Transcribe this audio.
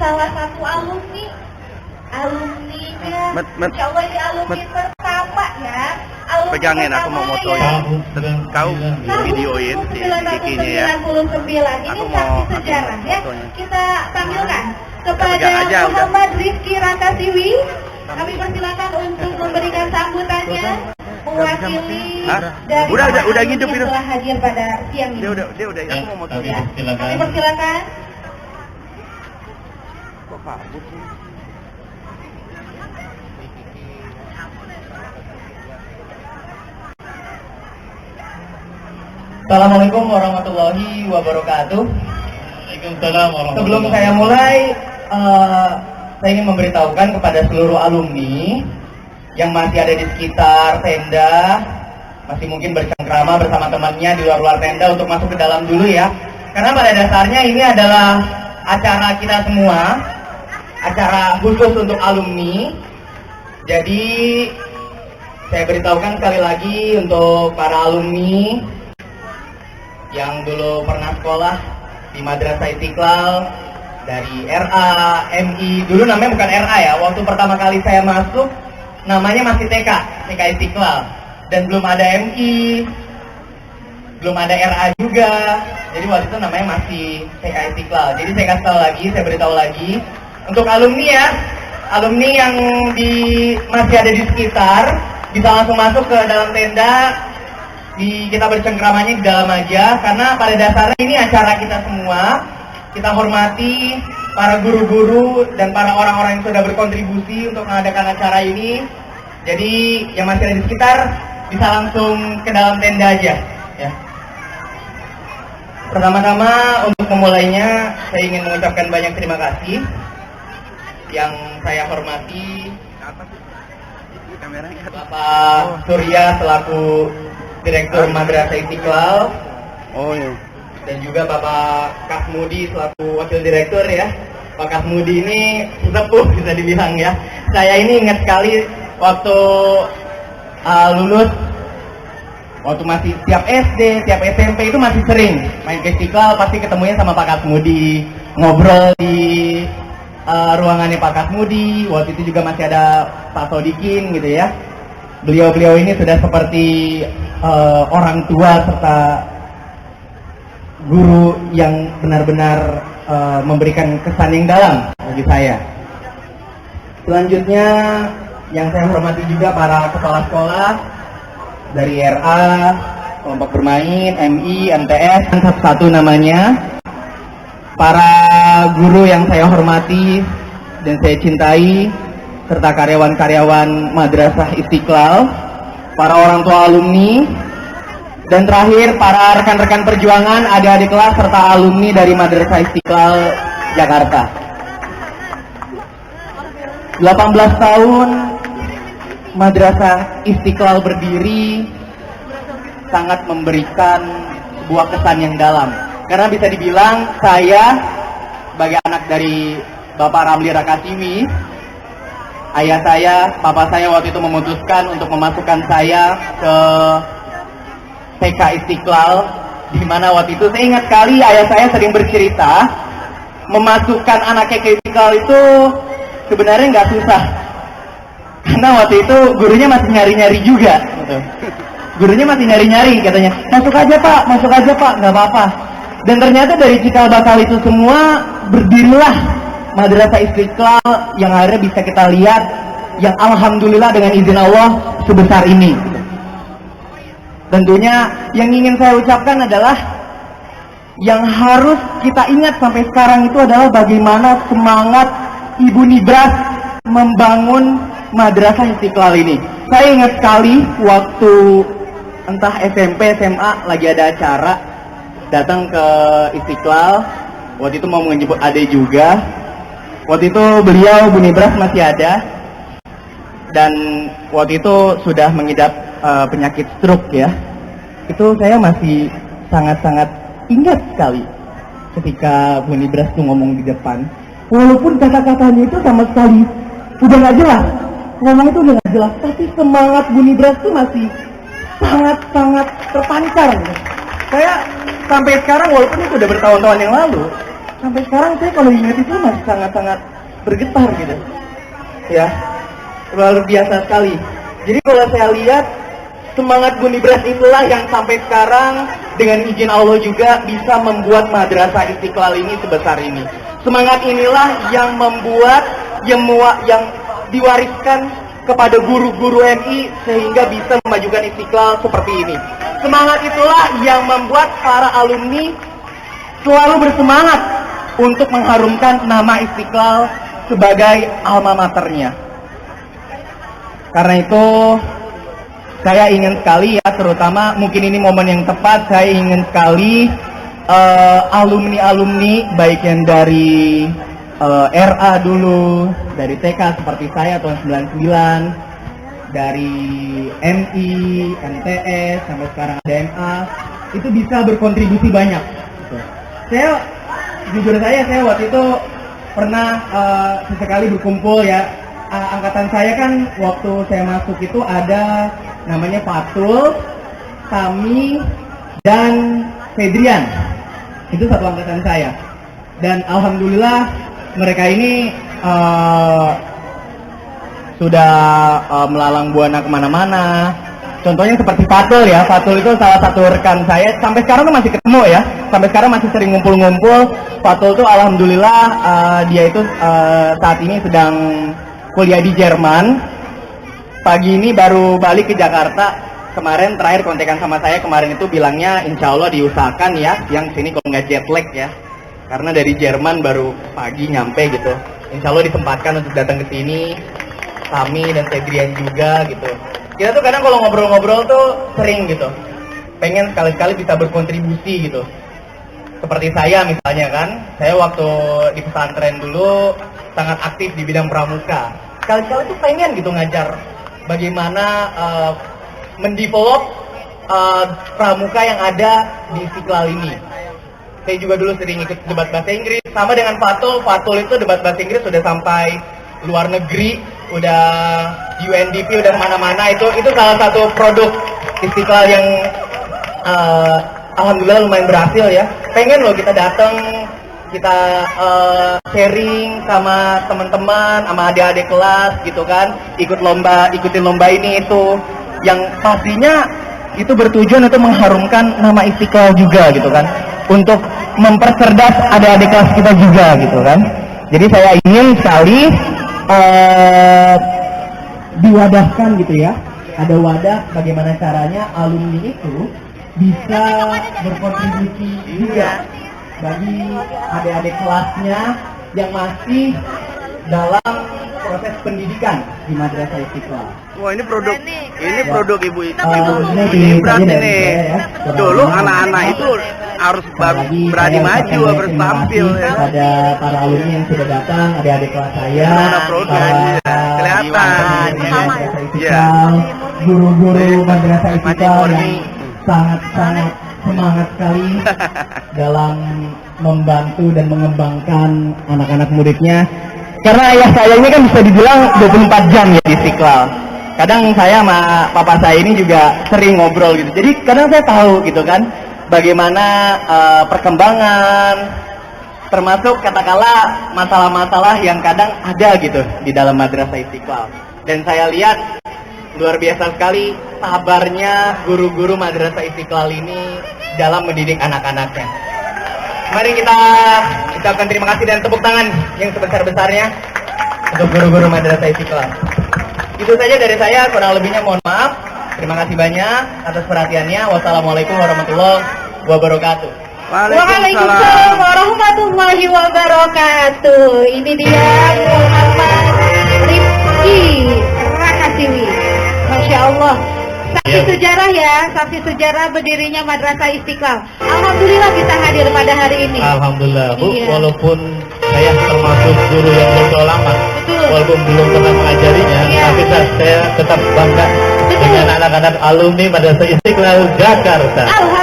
salah satu alumninya. Insya Allah ini alumni pertama ya. Pegangin, aku mau motoin. Kau videoin si Kikinya ya. Ini Aku saksi mau sejarah ya. fotonya. Kita tampilkan kepada Pegang aja, Muhammad Rizky Rakasiwi. Kami persilakan untuk memberikan sambutannya mewakili dari udah ngidup itu. telah hadir pada siang ini. Dia udah, aku mau motoin. Ya. Kami persilakan. Kok kabur sih? Assalamualaikum warahmatullahi wabarakatuh. Waalaikumsalam warahmatullahi. Sebelum saya mulai, saya ingin memberitahukan kepada seluruh alumni yang masih ada di sekitar tenda, masih mungkin bercengkrama bersama temannya di luar tenda untuk masuk ke dalam dulu ya. Karena pada dasarnya ini adalah acara kita semua, acara khusus untuk alumni. Jadi saya beritahukan sekali lagi untuk para alumni yang dulu pernah sekolah di Madrasah Istiqlal dari RA, MI, dulu namanya bukan RA ya, waktu pertama kali saya masuk namanya masih TK Istiqlal, dan belum ada MI, belum ada RA juga, jadi waktu itu namanya masih TK Istiqlal. Jadi saya kasih tahu lagi, saya beritahu lagi untuk alumni ya, alumni yang masih ada di sekitar bisa langsung masuk ke dalam tenda. Kita bercengkramanya di dalam aja, karena pada dasarnya ini acara kita semua. Kita hormati para guru-guru dan para orang-orang yang sudah berkontribusi untuk mengadakan acara ini. Jadi yang masih ada di sekitar bisa langsung ke dalam tenda aja ya. Pertama-tama untuk memulainya saya ingin mengucapkan banyak terima kasih. Yang saya hormati Bapak Surya selaku Direktur Madrasah Istiqlal, iya. dan juga Bapak Kasmudi selaku Wakil Direktur ya. Pak Kasmudi ini sesepuh bisa dibilang ya. Saya ini ingat sekali waktu lulus, waktu masih tiap SD, tiap SMP itu masih sering main ke Istiqlal, pasti ketemunya sama Pak Kasmudi, ngobrol di ruangannya Pak Kasmudi. Waktu itu juga masih ada Pak Sodikin gitu ya. Beliau-beliau ini sudah seperti orang tua serta guru yang benar-benar memberikan kesan yang dalam bagi saya. Selanjutnya yang saya hormati juga para kepala sekolah dari RA, kelompok bermain, MI, MTS, satu-satu namanya. Para guru yang saya hormati dan saya cintai, serta karyawan-karyawan Madrasah Istiqlal, para orang tua alumni, dan terakhir para rekan-rekan perjuangan, adik-adik kelas serta alumni dari Madrasah Istiqlal Jakarta. 18 tahun Madrasah Istiqlal berdiri sangat memberikan sebuah kesan yang dalam. Karena bisa dibilang saya sebagai anak dari Bapak Ramli Rakasiwi, ayah saya, papa saya waktu itu memutuskan untuk memasukkan saya ke TK Istiqlal, di mana waktu itu saya ingat sekali ayah saya sering bercerita memasukkan anaknya ke Istiqlal itu sebenarnya nggak susah, karena waktu itu gurunya masih nyari-nyari juga, gitu. Gurunya masih nyari-nyari, katanya masuk aja pak, nggak apa-apa. Dan ternyata dari cikal bakal itu semua berdirilah Madrasah Istiqlal yang akhirnya bisa kita lihat, yang alhamdulillah dengan izin Allah sebesar ini. Tentunya yang ingin saya ucapkan adalah yang harus kita ingat sampai sekarang itu adalah bagaimana semangat Ibu Nibras membangun Madrasah Istiqlal ini. Saya ingat sekali waktu entah SMP, SMA lagi ada acara, datang ke Istiqlal, waktu itu mau menjemput adik juga. Waktu itu beliau, Bu Nibras masih ada, dan waktu itu sudah mengidap penyakit stroke ya. Itu saya masih sangat-sangat ingat sekali ketika Bu Nibras tuh ngomong di depan. Walaupun kata-katanya itu sama sekali udah nggak jelas, ngomong itu udah nggak jelas, tapi semangat Bu Nibras tuh masih sangat-sangat terpancar. Saya sampai sekarang, walaupun itu udah bertahun-tahun yang lalu, sampai sekarang saya kalau ingat itu masih sangat-sangat bergetar gitu. Ya, luar biasa sekali. Jadi kalau saya lihat semangat Bunibras itulah yang sampai sekarang dengan izin Allah juga bisa membuat Madrasah Istiqlal ini sebesar ini. Semangat inilah yang membuat yang diwariskan kepada guru-guru MI sehingga bisa memajukan Istiqlal seperti ini. Semangat itulah yang membuat para alumni selalu bersemangat untuk mengharumkan nama Istiqlal sebagai alma maternya. Karena itu saya ingin sekali ya, terutama mungkin ini momen yang tepat, saya ingin sekali alumni-alumni baik yang dari RA dulu, dari TK seperti saya tahun 99, dari MI, MTS, sampai sekarang ada MA, itu bisa berkontribusi banyak. Saya, jujur saya waktu itu pernah sesekali berkumpul ya, angkatan saya kan waktu saya masuk itu ada namanya Fatul, Tami, dan Fedrian. Itu satu angkatan saya. Dan alhamdulillah mereka ini sudah melalang buana kemana-mana. Contohnya seperti Fatul ya. Fatul itu salah satu rekan saya. Sampai sekarang tuh masih ketemu ya. Sampai sekarang masih sering ngumpul-ngumpul. Fatul tuh alhamdulillah dia itu saat ini sedang kuliah di Jerman. Pagi ini baru balik ke Jakarta. Kemarin terakhir kontekan sama saya kemarin itu bilangnya insya Allah diusahakan ya yang sini kalau nggak jet lag ya, karena dari Jerman baru pagi nyampe gitu. Insya Allah disempatkan untuk datang ke sini, Tami dan Fedrian juga gitu. Kita tuh kadang kalau ngobrol-ngobrol tuh sering gitu, pengen sekali-kali bisa berkontribusi gitu. Seperti saya misalnya kan, saya waktu di pesantren dulu sangat aktif di bidang pramuka. Sekali-kali tuh pengen gitu ngajar bagaimana mendevelop pramuka yang ada di Istiqlal ini. Saya juga dulu sering ikut debat bahasa Inggris, sama dengan Fatul. Fatul itu debat bahasa Inggris sudah sampai luar negeri, udah UNDP, udah kemana-mana. Itu salah satu produk Istiqlal yang alhamdulillah lumayan berhasil ya. Pengen loh kita datang, kita sharing sama teman-teman, sama adik-adik kelas gitu kan, ikutin lomba ini itu. Yang pastinya itu bertujuan untuk mengharumkan nama Istiqlal juga gitu kan, untuk mempercerdas adik-adik kelas kita juga gitu kan. Jadi saya ingin sekali diwadahkan gitu ya, ada wadah bagaimana caranya alumni itu bisa berkontribusi juga bagi adik-adik kelasnya yang masih dalam proses pendidikan di Madrasah Istiqlal. Wah, ini produk ibu Bunibras ini. Dulu anak-anak itu harus berani maju, harus tampil ya. Pada para alumni yang sudah datang, adik-adik kelas saya, kelihatan. Guru-guru Madrasah Istiqlal yang sangat-sangat semangat sekali dalam membantu dan mengembangkan anak-anak muridnya. Karena ayah saya ini kan bisa dibilang 24 jam ya di Istiqlal. Kadang saya sama papa saya ini juga sering ngobrol gitu. Jadi kadang saya tahu gitu kan bagaimana perkembangan, termasuk katakanlah masalah-masalah yang kadang ada gitu di dalam Madrasah Istiqlal. Dan saya lihat luar biasa sekali sabarnya guru-guru Madrasah Istiqlal ini dalam mendidik anak-anaknya. Mari kita ucapkan terima kasih dan tepuk tangan yang sebesar-besarnya untuk guru-guru Madrasah Istiqlal. Itu saja dari saya, kurang lebihnya mohon maaf. Terima kasih banyak atas perhatiannya. Wassalamualaikum warahmatullahi wabarakatuh. Waalaikumsalam warahmatullahi wabarakatuh. Ini dia Muhammad Rifki Rahasiwi. Masya Allah. Saksi sejarah ya, saksi sejarah berdirinya Madrasah Istiqlal. Alhamdulillah bisa hadir pada hari ini. Alhamdulillah Bu, Iya. walaupun saya termasuk guru yang berpengalaman, walaupun belum pernah mengajarinya, Iya. tapi saya tetap bangga dengan anak-anak alumni Madrasah Istiqlal Jakarta. Alhamdulillah.